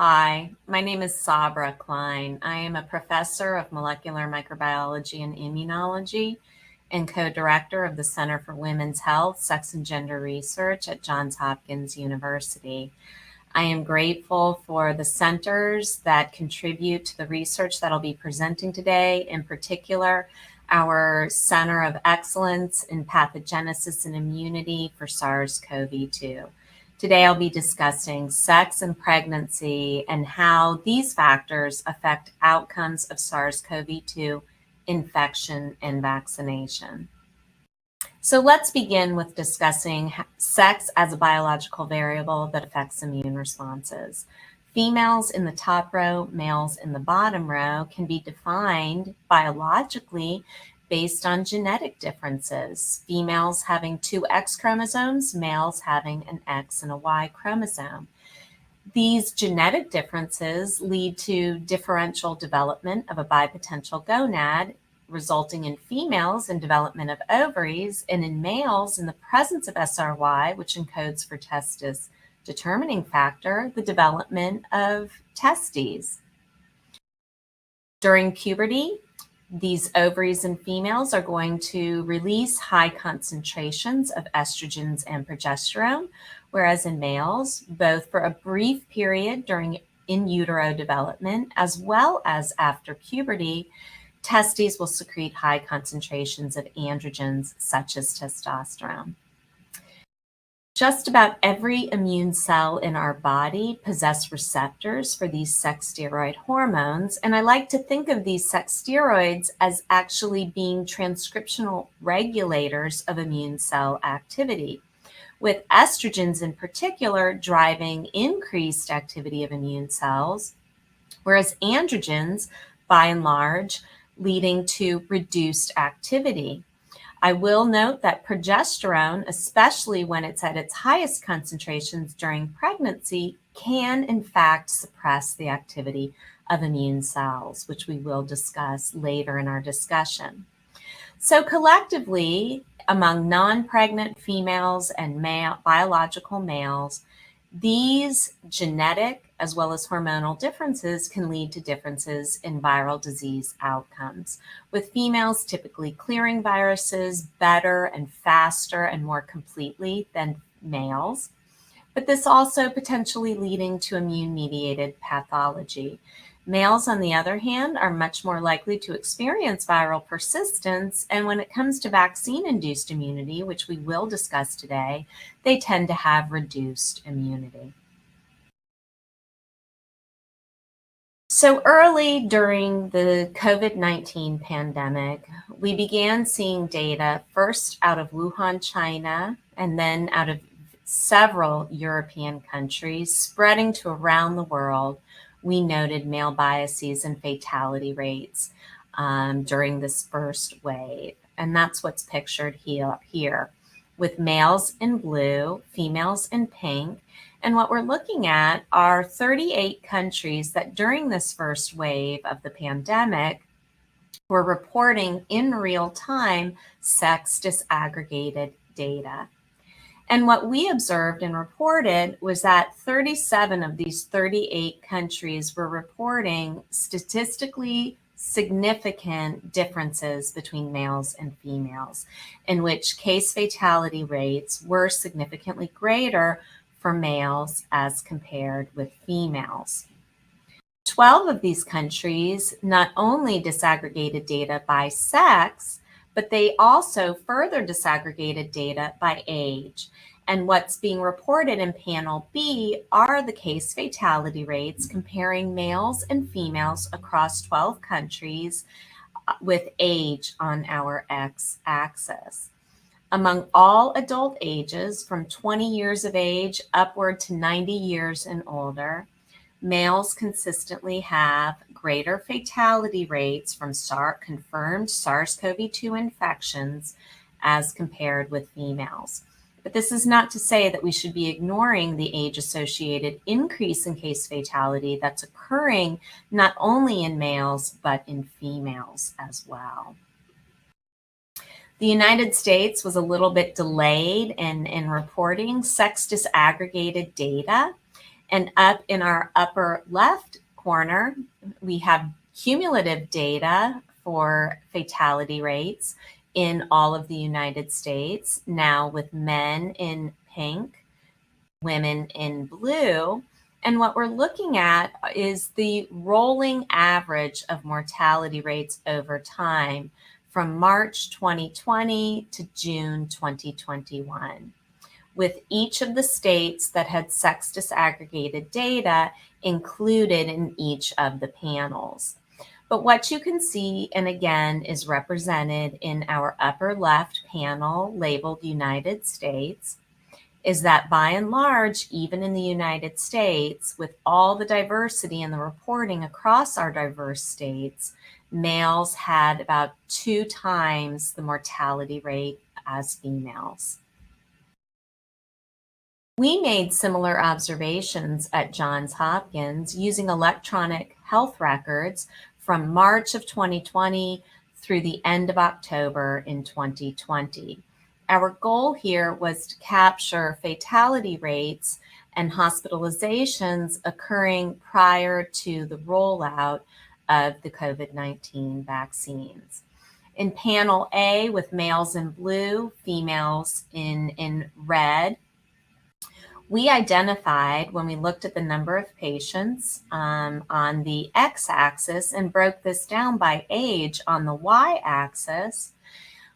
Hi, my name is Sabra Klein. I am a professor of molecular microbiology and immunology and co-director of the Center for Women's Health, Sex and Gender Research at Johns Hopkins University. I am grateful for the centers that contribute to the research that I'll be presenting today, in particular, our Center of Excellence in Pathogenesis and Immunity for SARS-CoV-2. Today, I'll be discussing sex and pregnancy and how these factors affect outcomes of SARS-CoV-2 infection and vaccination. So let's begin with discussing sex as a biological variable that affects immune responses. Females in the top row, males in the bottom row can be defined biologically based on genetic differences. Females having two X chromosomes, males having an X and a Y chromosome. These genetic differences lead to differential development of a bipotential gonad, resulting in females in development of ovaries, and in males in the presence of SRY, which encodes for testis determining factor, the development of testes. During puberty, these ovaries in females are going to release high concentrations of estrogens and progesterone, whereas in males, both for a brief period during in utero development as well as after puberty, testes will secrete high concentrations of androgens such as testosterone. Just about every immune cell in our body possess receptors for these sex steroid hormones, and I like to think of these sex steroids as actually being transcriptional regulators of immune cell activity, with estrogens in particular driving increased activity of immune cells, whereas androgens, by and large, leading to reduced activity. I will note that progesterone, especially when it's at its highest concentrations during pregnancy, can in fact suppress the activity of immune cells, which we will discuss later in our discussion. So collectively, among non-pregnant females and biological males, these genetic as well as hormonal differences can lead to differences in viral disease outcomes, with females typically clearing viruses better and faster and more completely than males, but this also potentially leading to immune-mediated pathology. Males, on the other hand, are much more likely to experience viral persistence, and when it comes to vaccine-induced immunity, which we will discuss today, they tend to have reduced immunity. So early during the COVID-19 pandemic, we began seeing data first out of Wuhan, China, and then out of several European countries, spreading to around the world. We noted male biases and fatality rates during this first wave. And that's what's pictured here, with males in blue, females in pink. And what we're looking at are 38 countries that during this first wave of the pandemic were reporting in real time sex disaggregated data. And what we observed and reported was that 37 of these 38 countries were reporting statistically significant differences between males and females, in which case fatality rates were significantly greater for males as compared with females. 12 of these countries not only disaggregated data by sex, but they also further disaggregated data by age. And what's being reported in panel B are the case fatality rates comparing males and females across 12 countries with age on our x-axis. Among all adult ages from 20 years of age upward to 90 years and older, males consistently have greater fatality rates from confirmed SARS-CoV-2 infections as compared with females. But this is not to say that we should be ignoring the age-associated increase in case fatality that's occurring not only in males, but in females as well. The United States was a little bit delayed in reporting sex disaggregated data. And up in our upper left corner, we have cumulative data for fatality rates in all of the United States, now with men in pink, women in blue. And what we're looking at is the rolling average of mortality rates over time from March 2020 to June 2021, with each of the states that had sex disaggregated data included in each of the panels. But what you can see, and again is represented in our upper left panel labeled United States, is that by and large, even in the United States, with all the diversity in the reporting across our diverse states, males had about 2 times the mortality rate as females. We made similar observations at Johns Hopkins using electronic health records from March of 2020 through the end of October in 2020. Our goal here was to capture fatality rates and hospitalizations occurring prior to the rollout of the COVID-19 vaccines. In panel A, with males in blue, females in red, we identified, when we looked at the number of patients on the x-axis and broke this down by age on the y-axis,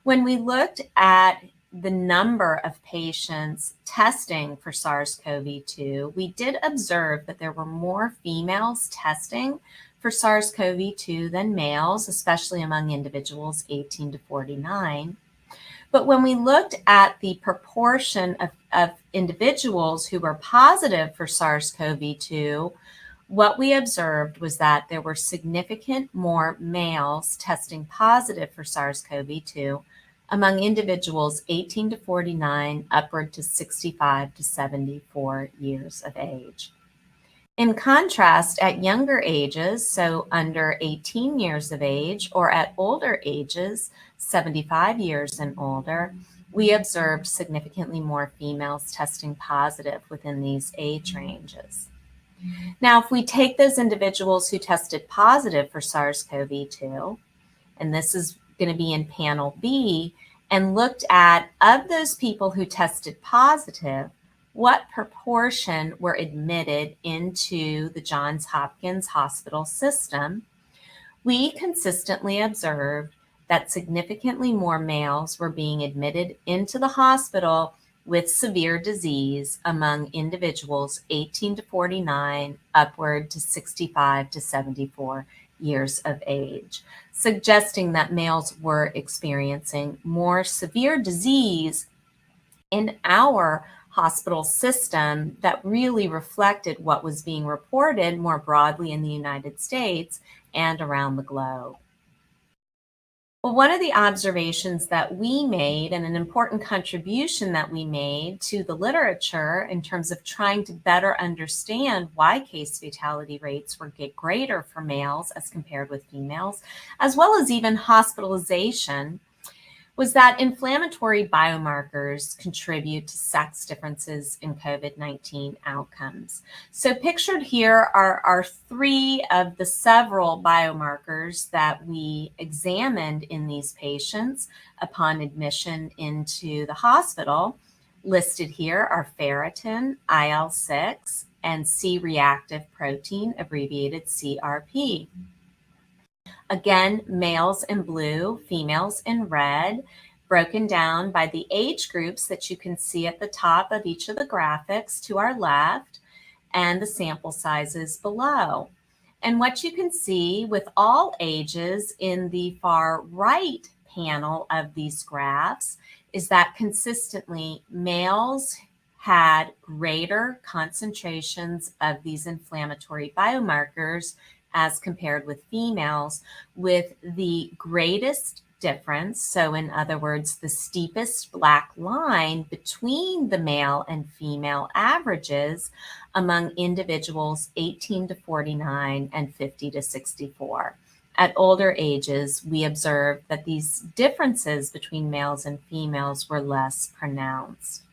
when we looked at the number of patients testing for SARS-CoV-2, we did observe that there were more females testing for SARS-CoV-2 than males, especially among individuals 18 to 49. But when we looked at the proportion of individuals who were positive for SARS-CoV-2, what we observed was that there were significant more males testing positive for SARS-CoV-2 among individuals 18 to 49, upward to 65 to 74 years of age. In contrast, at younger ages, so under 18 years of age, or at older ages, 75 years and older, we observed significantly more females testing positive within these age ranges. Now, if we take those individuals who tested positive for SARS-CoV-2, and this is going to be in panel B, and looked at, of those people who tested positive, what proportion were admitted into the Johns Hopkins hospital system, we consistently observed that significantly more males were being admitted into the hospital with severe disease among individuals 18 to 49, upward to 65 to 74 years of age, suggesting that males were experiencing more severe disease in our hospital system that really reflected what was being reported more broadly in the United States and around the globe. Well, one of the observations that we made, and an important contribution that we made to the literature in terms of trying to better understand why case fatality rates were greater for males as compared with females, as well as even hospitalization, was that inflammatory biomarkers contribute to sex differences in COVID-19 outcomes. So pictured here are 3 of the several biomarkers that we examined in these patients upon admission into the hospital. Listed here are ferritin, IL-6, and C-reactive protein, abbreviated CRP. Again, males in blue, females in red, broken down by the age groups that you can see at the top of each of the graphics to our left, and the sample sizes below. And what you can see with all ages in the far right panel of these graphs is that consistently males had greater concentrations of these inflammatory biomarkers as compared with females, with the greatest difference, so in other words, the steepest black line between the male and female averages among individuals 18 to 49 and 50 to 64. At older ages, we observed that these differences between males and females were less pronounced.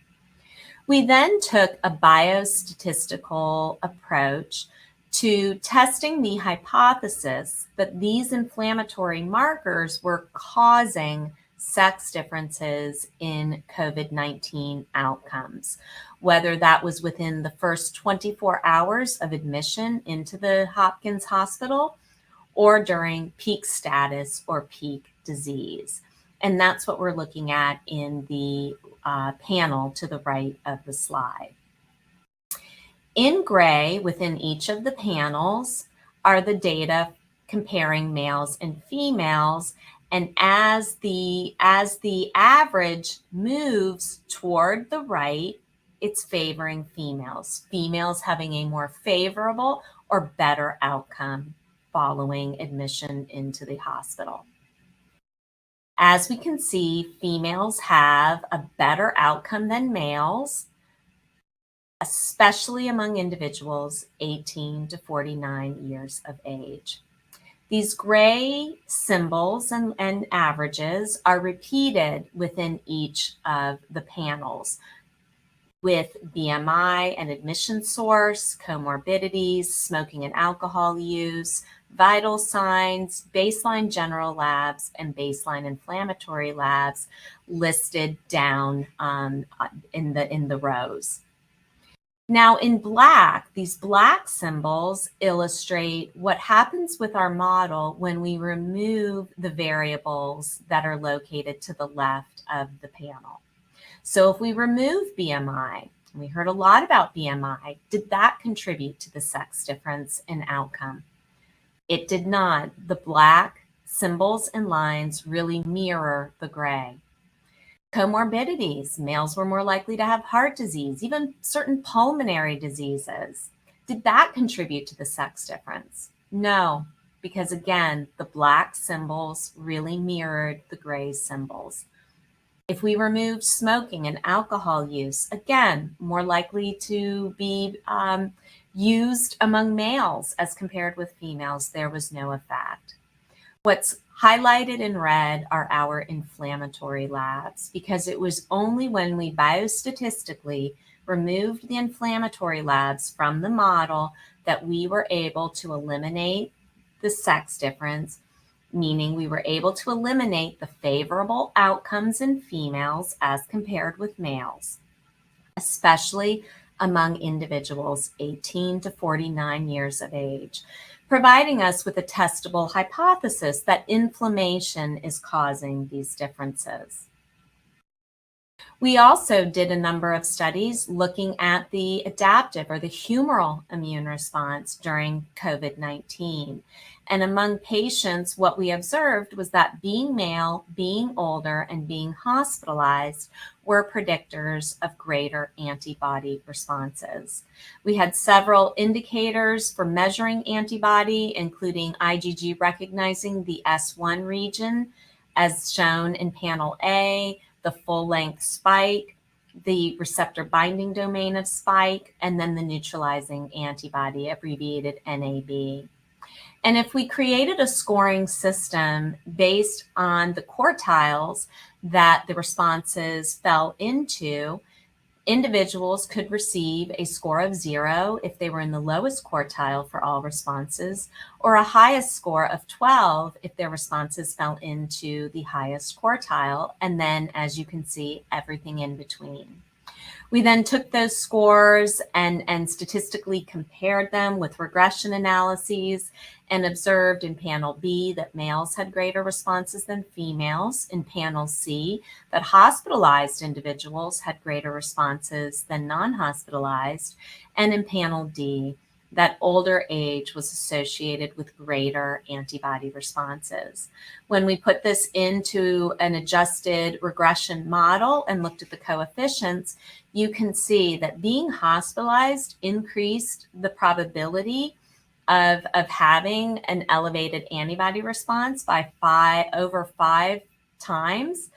We then took a biostatistical approach to testing the hypothesis that these inflammatory markers were causing sex differences in COVID-19 outcomes, whether that was within the first 24 hours of admission into the Hopkins hospital or during peak status or peak disease. And that's what we're looking at in the panel to the right of the slide. In gray within each of the panels are the data comparing males and females. And as the average moves toward the right, it's favoring females, females having a more favorable or better outcome following admission into the hospital. As we can see, females have a better outcome than males, especially among individuals 18 to 49 years of age. These gray symbols and averages are repeated within each of the panels with BMI and admission source, comorbidities, smoking and alcohol use, vital signs, baseline general labs, and baseline inflammatory labs listed down in the rows. Now in black, these black symbols illustrate what happens with our model when we remove the variables that are located to the left of the panel. So if we remove BMI, we heard a lot about BMI, did that contribute to the sex difference in outcome? It did not. The black symbols and lines really mirror the gray. Comorbidities, males were more likely to have heart disease, even certain pulmonary diseases. Did that contribute to the sex difference? No, because again, the black symbols really mirrored the gray symbols. If we removed smoking and alcohol use, again, more likely to be used among males as compared with females, there was no effect. What's highlighted in red are our inflammatory labs, because it was only when we biostatistically removed the inflammatory labs from the model that we were able to eliminate the sex difference, meaning we were able to eliminate the favorable outcomes in females as compared with males, especially among individuals 18 to 49 years of age, providing us with a testable hypothesis that inflammation is causing these differences. We also did a number of studies looking at the adaptive or the humoral immune response during COVID-19. And among patients, what we observed was that being male, being older, and being hospitalized were predictors of greater antibody responses. We had several indicators for measuring antibody, including IgG recognizing the S1 region, as shown in panel A, the full-length spike, the receptor binding domain of spike, and then the neutralizing antibody, abbreviated NAB. And if we created a scoring system based on the quartiles that the responses fell into, individuals could receive a score of 0 if they were in the lowest quartile for all responses, or a highest score of 12 if their responses fell into the highest quartile, and then, as you can see, everything in between. We then took those scores and statistically compared them with regression analyses and observed in panel B that males had greater responses than females, in panel C that hospitalized individuals had greater responses than non-hospitalized, and in panel D that older age was associated with greater antibody responses. When we put this into an adjusted regression model and looked at the coefficients, you can see that being hospitalized increased the probability of having an elevated antibody response by over 5 times,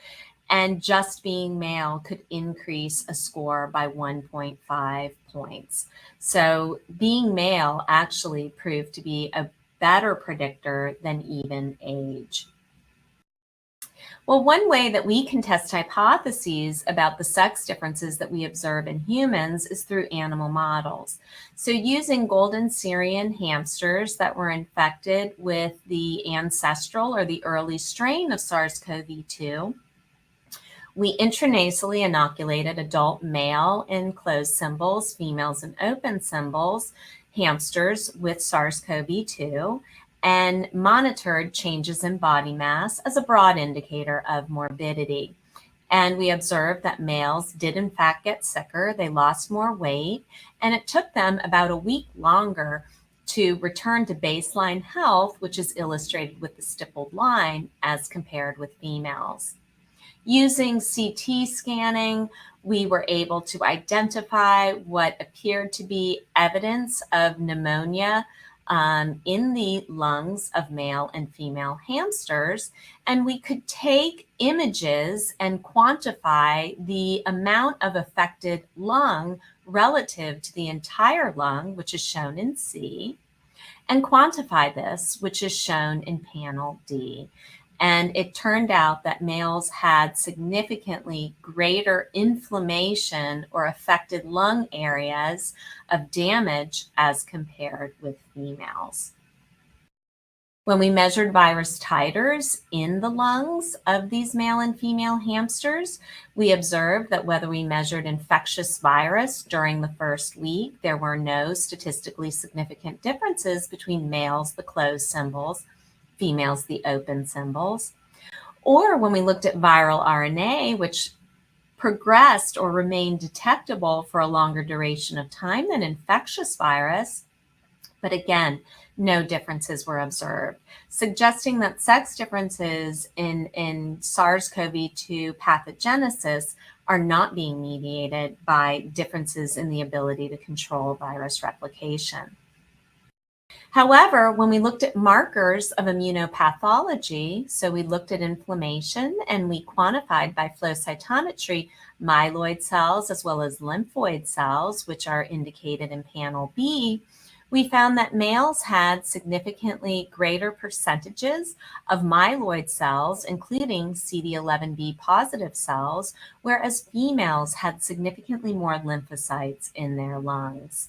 and just being male could increase a score by 1.5 points. So being male actually proved to be a better predictor than even age. Well, one way that we can test hypotheses about the sex differences that we observe in humans is through animal models. So using golden Syrian hamsters that were infected with the ancestral or the early strain of SARS-CoV-2, we intranasally inoculated adult male in closed symbols, females in open symbols, hamsters with SARS-CoV-2, and monitored changes in body mass as a broad indicator of morbidity. And we observed that males did in fact get sicker, they lost more weight, and it took them about a week longer to return to baseline health, which is illustrated with the stippled line, as compared with females. Using CT scanning, we were able to identify what appeared to be evidence of pneumonia in the lungs of male and female hamsters. And we could take images and quantify the amount of affected lung relative to the entire lung, which is shown in C, and quantify this, which is shown in panel D. And it turned out that males had significantly greater inflammation or affected lung areas of damage as compared with females. When we measured virus titers in the lungs of these male and female hamsters, we observed that whether we measured infectious virus during the first week, there were no statistically significant differences between males, the closed symbols, females, the open symbols. Or when we looked at viral RNA, which progressed or remained detectable for a longer duration of time than infectious virus, but again, no differences were observed, suggesting that sex differences in SARS-CoV-2 pathogenesis are not being mediated by differences in the ability to control virus replication. However, when we looked at markers of immunopathology, so we looked at inflammation and we quantified by flow cytometry myeloid cells as well as lymphoid cells, which are indicated in panel B, we found that males had significantly greater percentages of myeloid cells, including CD11b positive cells, whereas females had significantly more lymphocytes in their lungs.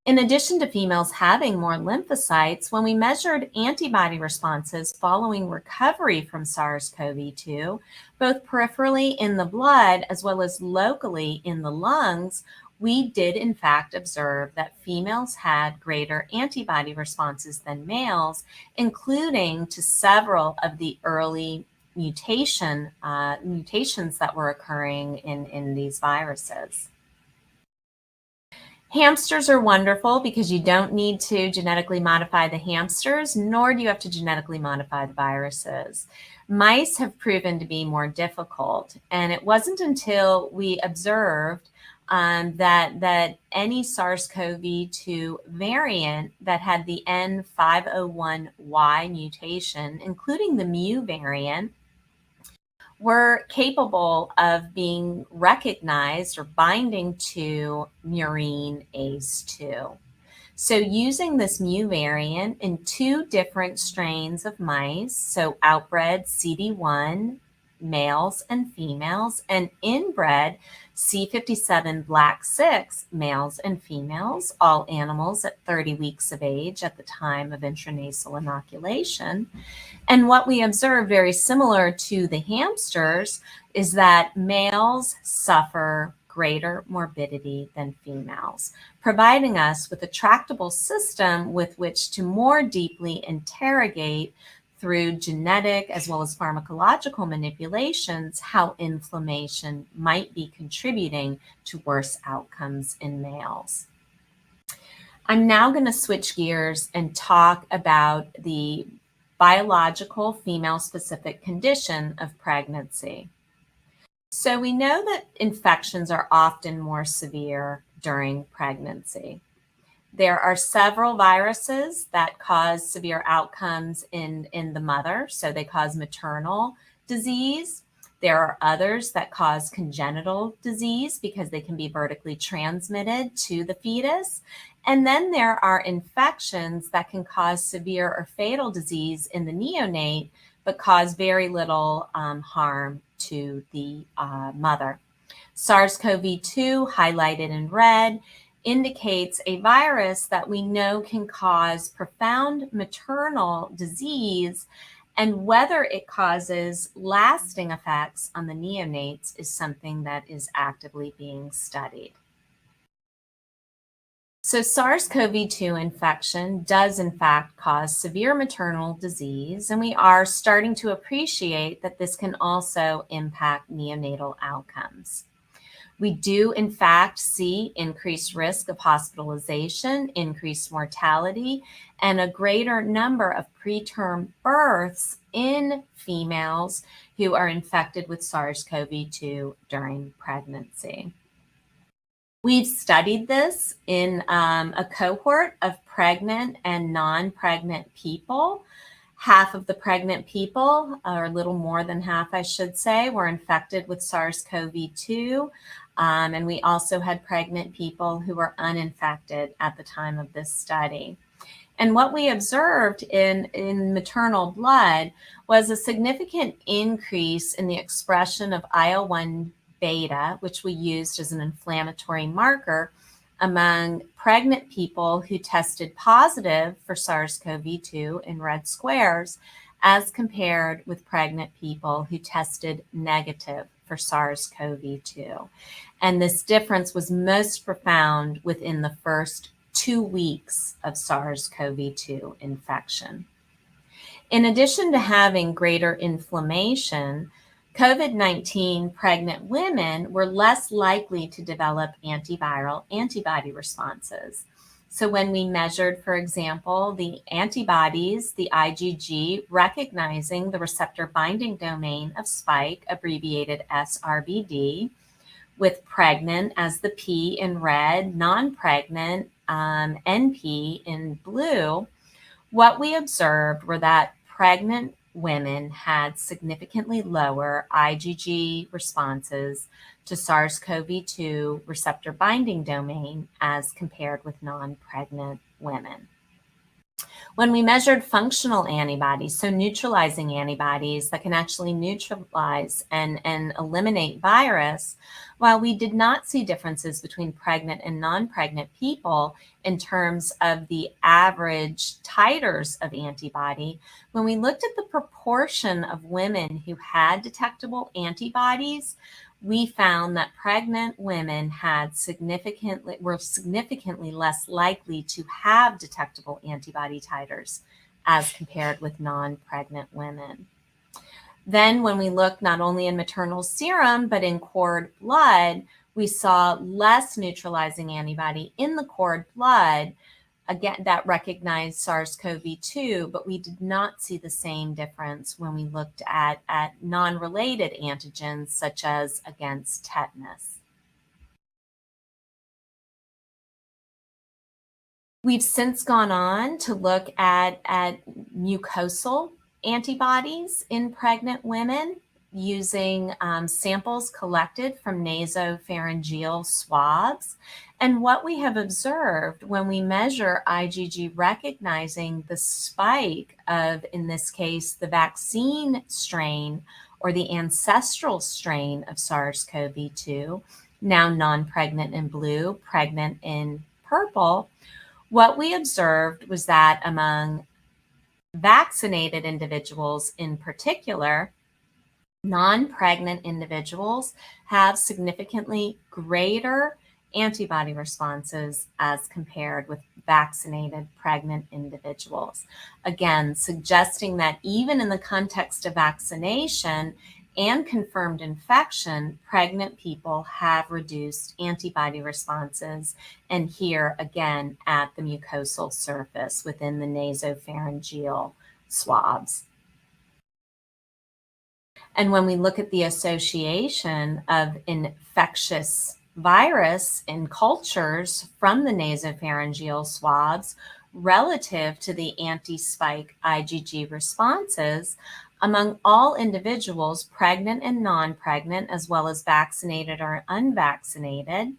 In addition to females having more lymphocytes, when we measured antibody responses following recovery from SARS-CoV-2, both peripherally in the blood as well as locally in the lungs, we did in fact observe that females had greater antibody responses than males, including to several of the early mutations that were occurring in these viruses. Hamsters are wonderful because you don't need to genetically modify the hamsters, nor do you have to genetically modify the viruses. Mice have proven to be more difficult, and it wasn't until we observed that any SARS-CoV-2 variant that had the N501Y mutation, including the mu variant, were capable of being recognized or binding to murine ACE2. So using this mu variant in 2 different strains of mice, so outbred CD1 males and females, and inbred C57 black 6 males and females, all animals at 30 weeks of age at the time of intranasal inoculation. And what we observed, very similar to the hamsters, is that males suffer greater morbidity than females, providing us with a tractable system with which to more deeply interrogate through genetic as well as pharmacological manipulations how inflammation might be contributing to worse outcomes in males. I'm now going to switch gears and talk about the biological female-specific condition of pregnancy. So we know that infections are often more severe during pregnancy. There are several viruses that cause severe outcomes in the mother, so they cause maternal disease. There are others that cause congenital disease because they can be vertically transmitted to the fetus. And then there are infections that can cause severe or fatal disease in the neonate, but cause very little harm to the mother. SARS-CoV-2, highlighted in red, indicates a virus that we know can cause profound maternal disease, and whether it causes lasting effects on the neonates is something that is actively being studied. So SARS-CoV-2 infection does in fact cause severe maternal disease, and we are starting to appreciate that this can also impact neonatal outcomes. We do in fact see increased risk of hospitalization, increased mortality, and a greater number of preterm births in females who are infected with SARS-CoV-2 during pregnancy. We've studied this in a cohort of pregnant and non-pregnant people. Half of the pregnant people, or a little more than half, I should say, were infected with SARS-CoV-2. And we also had pregnant people who were uninfected at the time of this study. And what we observed in maternal blood was a significant increase in the expression of IL-1 beta, which we used as an inflammatory marker, among pregnant people who tested positive for SARS-CoV-2 in red squares, as compared with pregnant people who tested negative for SARS-CoV-2. And this difference was most profound within the first 2 weeks of SARS-CoV-2 infection. In addition to having greater inflammation, COVID-19 pregnant women were less likely to develop antiviral antibody responses. So when we measured, for example, the antibodies, the IgG, recognizing the receptor binding domain of spike, abbreviated SRBD, with pregnant as the P in red, non-pregnant, NP in blue, what we observed were that pregnant women had significantly lower IgG responses to SARS-CoV-2 receptor binding domain as compared with non-pregnant women. When we measured functional antibodies, so neutralizing antibodies that can actually neutralize and eliminate virus, while we did not see differences between pregnant and non-pregnant people in terms of the average titers of antibody, when we looked at the proportion of women who had detectable antibodies, we found that pregnant women were significantly less likely to have detectable antibody titers as compared with non-pregnant women. Then when we looked not only in maternal serum, but in cord blood, we saw less neutralizing antibody in the cord blood, again, that recognized SARS-CoV-2, but we did not see the same difference when we looked at non-related antigens, such as against tetanus. We've since gone on to look at mucosal antibodies in pregnant women using samples collected from nasopharyngeal swabs. And what we have observed when we measure IgG recognizing the spike of, in this case, the vaccine strain or the ancestral strain of SARS-CoV-2, now non-pregnant in blue, pregnant in purple, what we observed was that among vaccinated individuals in particular, non-pregnant individuals have significantly greater antibody responses as compared with vaccinated pregnant individuals. Again, suggesting that even in the context of vaccination and confirmed infection, pregnant people have reduced antibody responses, and here again at the mucosal surface within the nasopharyngeal swabs. And when we look at the association of infectious virus in cultures from the nasopharyngeal swabs relative to the anti-spike IgG responses, among all individuals, pregnant and non-pregnant, as well as vaccinated or unvaccinated,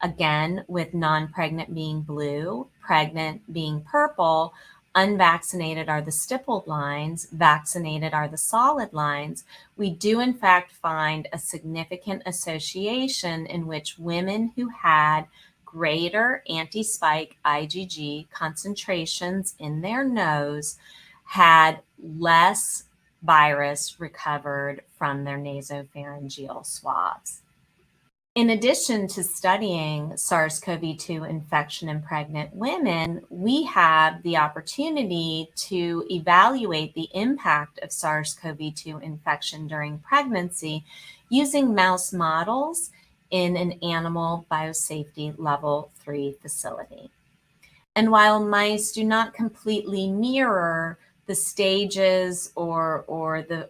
again, with non-pregnant being blue, pregnant being purple, unvaccinated are the stippled lines, vaccinated are the solid lines, we do in fact find a significant association in which women who had greater anti-spike IgG concentrations in their nose had less virus recovered from their nasopharyngeal swabs. In addition to studying SARS-CoV-2 infection in pregnant women, we have the opportunity to evaluate the impact of SARS-CoV-2 infection during pregnancy using mouse models in an animal biosafety level 3 facility. And while mice do not completely mirror the stages or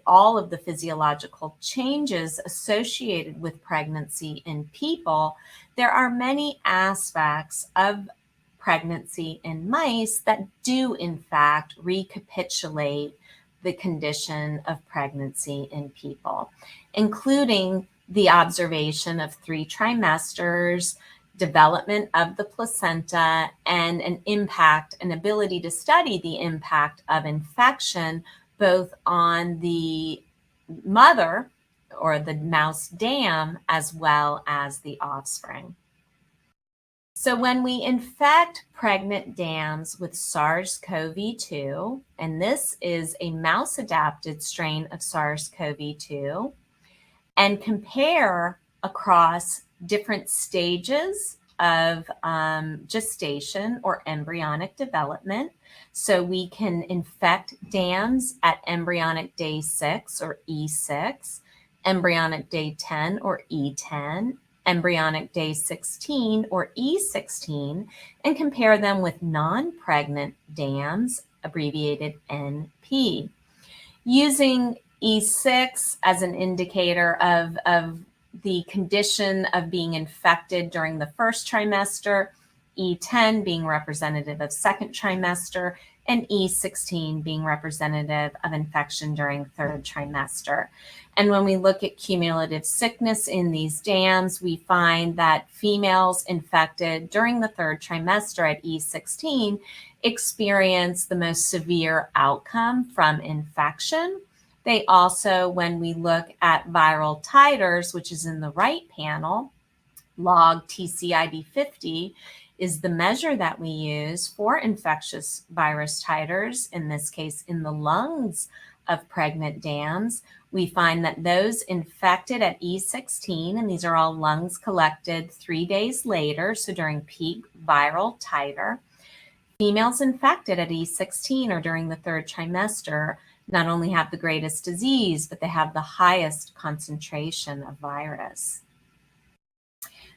all of the physiological changes associated with pregnancy in people, there are many aspects of pregnancy in mice that do in fact recapitulate the condition of pregnancy in people, including the observation of 3 trimesters, development of the placenta, and an ability to study the impact of infection both on the mother or the mouse dam as well as the offspring. So when we infect pregnant dams with SARS-CoV-2, and this is a mouse-adapted strain of SARS-CoV-2, and compare across different stages of gestation or embryonic development. So we can infect dams at embryonic day 6 or E6, embryonic day 10 or E10, embryonic day 16 or E16, and compare them with non-pregnant dams, abbreviated NP. Using E6 as an indicator of the condition of being infected during the first trimester, E10 being representative of second trimester, and E16 being representative of infection during third trimester. And when we look at cumulative sickness in these dams, we find that females infected during the third trimester at E16 experience the most severe outcome from infection. They also, when we look at viral titers, which is in the right panel, log TCID50 is the measure that we use for infectious virus titers, in this case in the lungs of pregnant dams. We find that those infected at E16, and these are all lungs collected 3 days later, so during peak viral titer, females infected at E16 or during the third trimester not only have the greatest disease, but they have the highest concentration of virus.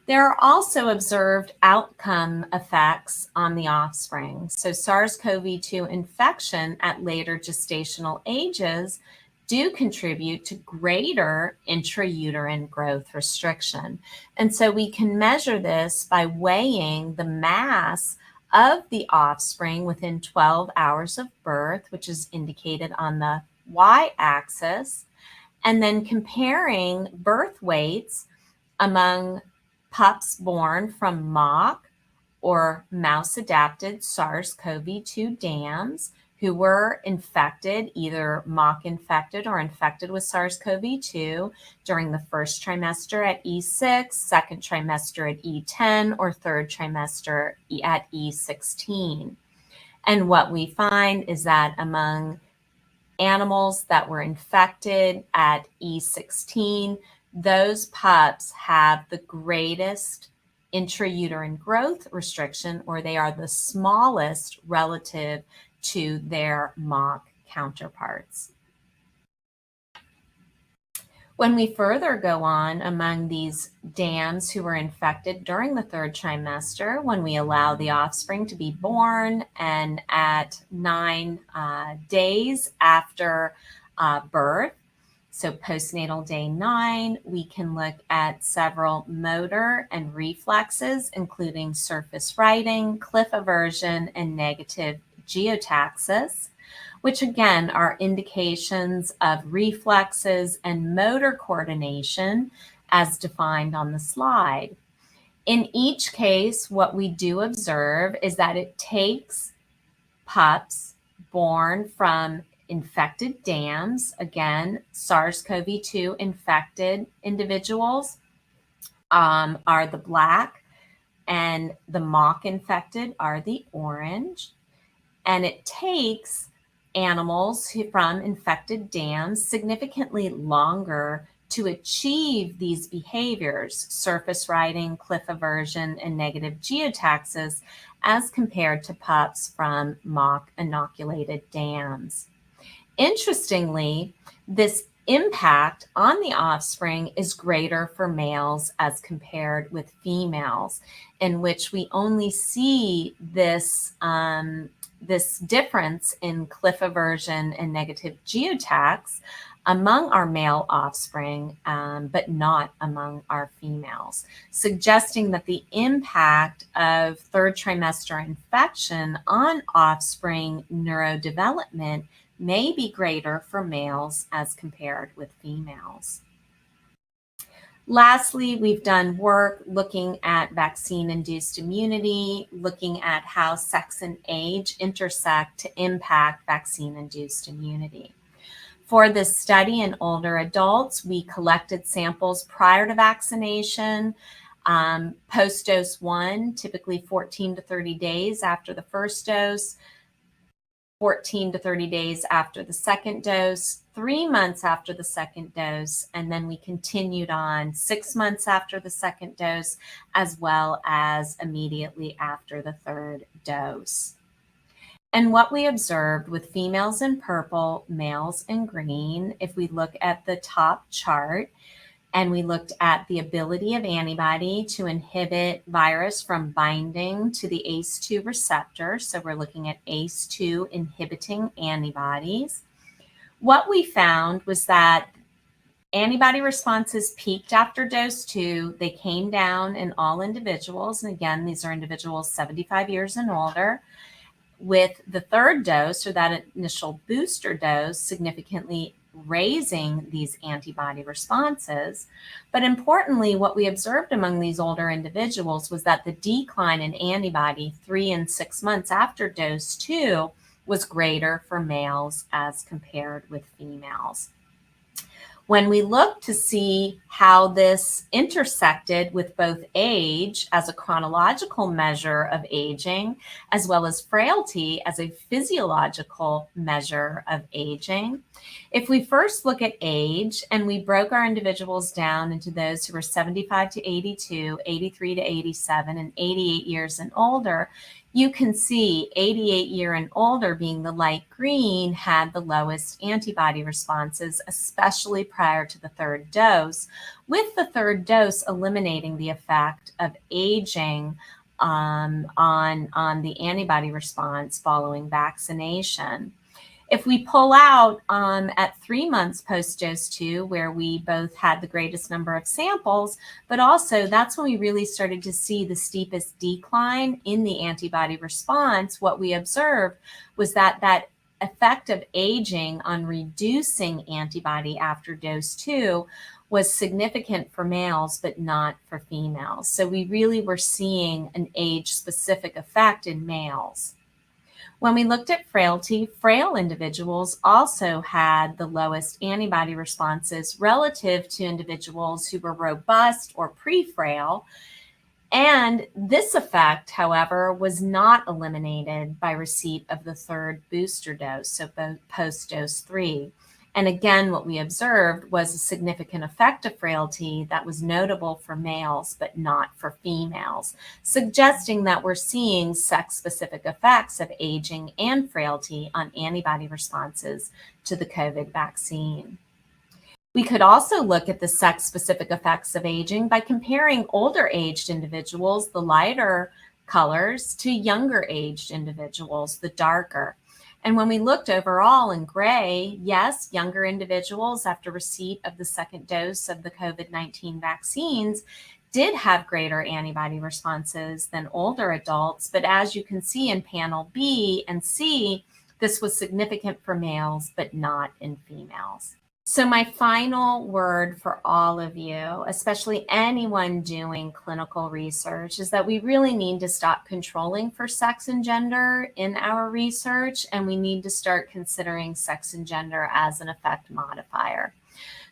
There are also observed outcome effects on the offspring. So SARS-CoV-2 infection at later gestational ages do contribute to greater intrauterine growth restriction. And so we can measure this by weighing the mass of the offspring within 12 hours of birth, which is indicated on the y-axis, and then comparing birth weights among pups born from mock or mouse-adapted SARS-CoV-2 dams who were infected, either mock-infected or infected with SARS-CoV-2 during the first trimester at E6, second trimester at E10, or third trimester at E16. And what we find is that among animals that were infected at E16, those pups have the greatest intrauterine growth restriction, or they are the smallest relative to their mock counterparts. When we further go on among these dams who were infected during the third trimester, when we allow the offspring to be born and at 9 days after birth, so postnatal day 9, we can look at several motor and reflexes, including surface writing, cliff aversion, and negative geotaxis, which again are indications of reflexes and motor coordination as defined on the slide. In each case, what we do observe is that it takes pups born from infected dams, again, SARS-CoV-2 infected individuals are the black, and the mock infected are the orange. And it takes animals from infected dams significantly longer to achieve these behaviors, surface riding, cliff aversion, and negative geotaxis, as compared to pups from mock inoculated dams. Interestingly, this impact on the offspring is greater for males as compared with females, in which we only see this this difference in cliff aversion and negative geotax among our male offspring, but not among our females, suggesting that the impact of third trimester infection on offspring neurodevelopment may be greater for males as compared with females. Lastly, we've done work looking at vaccine-induced immunity, looking at how sex and age intersect to impact vaccine-induced immunity. For this study in older adults, we collected samples prior to vaccination, post-dose 1, typically 14 to 30 days after the first dose, 14 to 30 days after the second dose, 3 months after the second dose, and then we continued on 6 months after the second dose, as well as immediately after the third dose. And what we observed with females in purple, males in green, if we look at the top chart, and we looked at the ability of antibody to inhibit virus from binding to the ACE2 receptor. So we're looking at ACE2 inhibiting antibodies. What we found was that antibody responses peaked after dose 2. They came down in all individuals. And again, these are individuals 75 years and older. With the third dose, or that initial booster dose, significantly raising these antibody responses. But importantly, what we observed among these older individuals was that the decline in antibody 3 and 6 months after dose 2 was greater for males as compared with females. When we look to see how this intersected with both age as a chronological measure of aging, as well as frailty as a physiological measure of aging, if we first look at age and we broke our individuals down into those who were 75 to 82, 83 to 87, and 88 years and older, you can see 88 year and older, being the light green, had the lowest antibody responses, especially prior to the third dose, with the third dose eliminating the effect of aging on the antibody response following vaccination. If we pull out at 3 months post-dose 2, where we both had the greatest number of samples, but also that's when we really started to see the steepest decline in the antibody response, what we observed was that that effect of aging on reducing antibody after dose 2 was significant for males, but not for females. So we really were seeing an age-specific effect in males. When we looked at frailty, frail individuals also had the lowest antibody responses relative to individuals who were robust or pre-frail. And this effect, however, was not eliminated by receipt of the third booster dose, so post-dose 3. And again, what we observed was a significant effect of frailty that was notable for males, but not for females, suggesting that we're seeing sex-specific effects of aging and frailty on antibody responses to the COVID vaccine. We could also look at the sex-specific effects of aging by comparing older aged individuals, the lighter colors, to younger aged individuals, the darker. And when we looked overall in gray, yes, younger individuals after receipt of the second dose of the COVID-19 vaccines did have greater antibody responses than older adults. But as you can see in panel B and C, this was significant for males, but not in females. So my final word for all of you, especially anyone doing clinical research, is that we really need to stop controlling for sex and gender in our research, and we need to start considering sex and gender as an effect modifier.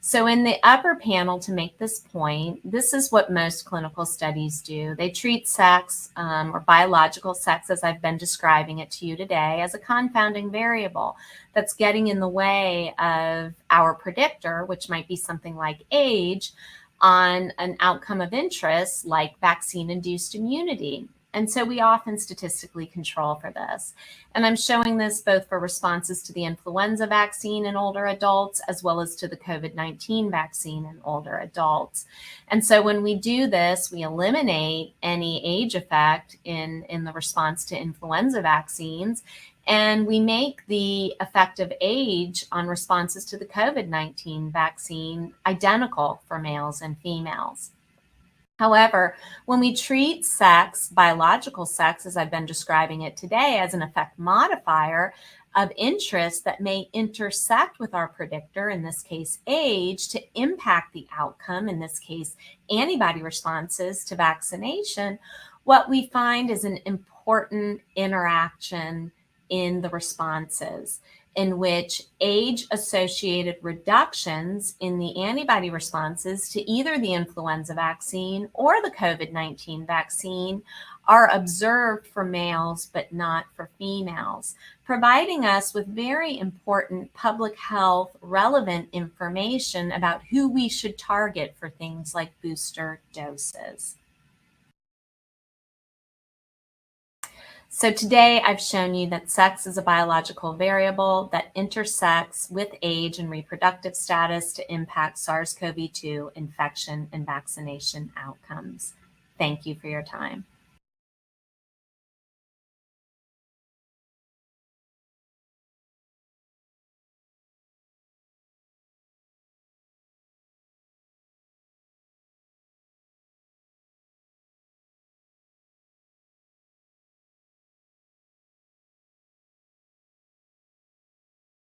So in the upper panel, to make this point, this is what most clinical studies do. They treat sex or biological sex, as I've been describing it to you today, as a confounding variable that's getting in the way of our predictor, which might be something like age, on an outcome of interest like vaccine-induced immunity. And so we often statistically control for this. And I'm showing this both for responses to the influenza vaccine in older adults, as well as to the COVID-19 vaccine in older adults. And so when we do this, we eliminate any age effect in the response to influenza vaccines, and we make the effect of age on responses to the COVID-19 vaccine identical for males and females. However, when we treat sex, biological sex, as I've been describing it today, as an effect modifier of interest that may intersect with our predictor, in this case age, to impact the outcome, in this case antibody responses to vaccination, what we find is an important interaction in the responses, in which age-associated reductions in the antibody responses to either the influenza vaccine or the COVID-19 vaccine are observed for males but not for females, providing us with very important public health relevant information about who we should target for things like booster doses. So today I've shown you that sex is a biological variable that intersects with age and reproductive status to impact SARS-CoV-2 infection and vaccination outcomes. Thank you for your time.